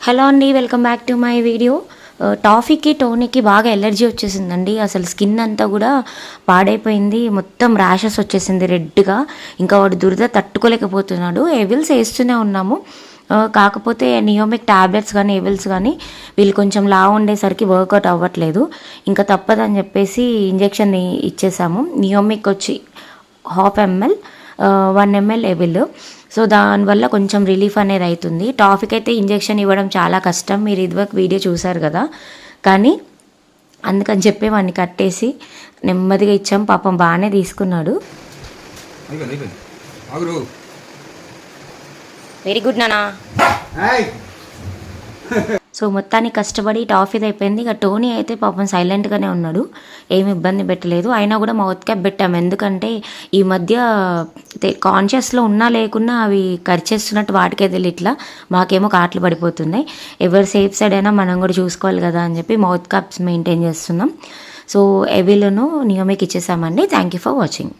Hello అండి, welcome back to my video. టాఫీకి టోనీకి బాగా ఎలర్జీ వచ్చేసిందండి. అసలు స్కిన్ అంతా కూడా పాడైపోయింది, మొత్తం ర్యాషెస్ వచ్చేసింది రెడ్గా. ఇంకా వాడు దురద తట్టుకోలేకపోతున్నాడు. ఎవిల్స్ వేస్తూనే ఉన్నాము, కాకపోతే నియోమిక్ ట్యాబ్లెట్స్ కానీ ఎవిల్స్ కానీ వీళ్ళు కొంచెం లావు ఉండేసరికి వర్కౌట్ అవ్వట్లేదు. ఇంకా తప్పదని చెప్పేసి ఇంజెక్షన్ ఇచ్చేసాము. నియోమిక్ వచ్చి 1/2 ml 1 ml ఎవిల్. సో దానివల్ల కొంచెం రిలీఫ్ అనేది అవుతుంది. టాఫీకి అయితే ఇంజెక్షన్ ఇవ్వడం చాలా కష్టం, మీరు ఇదివరకు వీడియో చూసారు కదా. కానీ అందుకని చెప్పి వాడిని కట్టేసి నెమ్మదిగా ఇచ్చాం. పాపం బాగానే తీసుకున్నాడు. వెరీ గుడ్ నానా. సో మొత్తానికి కష్టపడి టాఫీది అయిపోయింది. ఇక టోనీ అయితే పాపం సైలెంట్గానే ఉన్నాడు, ఏమి ఇబ్బంది పెట్టలేదు. అయినా కూడా మౌత్ క్యాప్ పెట్టాము, ఎందుకంటే ఈ మధ్య కాన్షియస్లో ఉన్నా లేకున్నా అవి కరిచేస్తున్నట్టు వాటికే తెలియదు, ఇట్లా మాకేమో కాట్లు పడిపోతున్నాయి. ఎవరు సేఫ్ సైడ్ అయినా మనం కూడా చూసుకోవాలి కదా అని చెప్పి మౌత్ క్యాప్స్ మెయింటైన్ చేస్తున్నాం. సో ఎవిలను నియోమిక్ ఇచ్చేసామండి. Thank you for watching.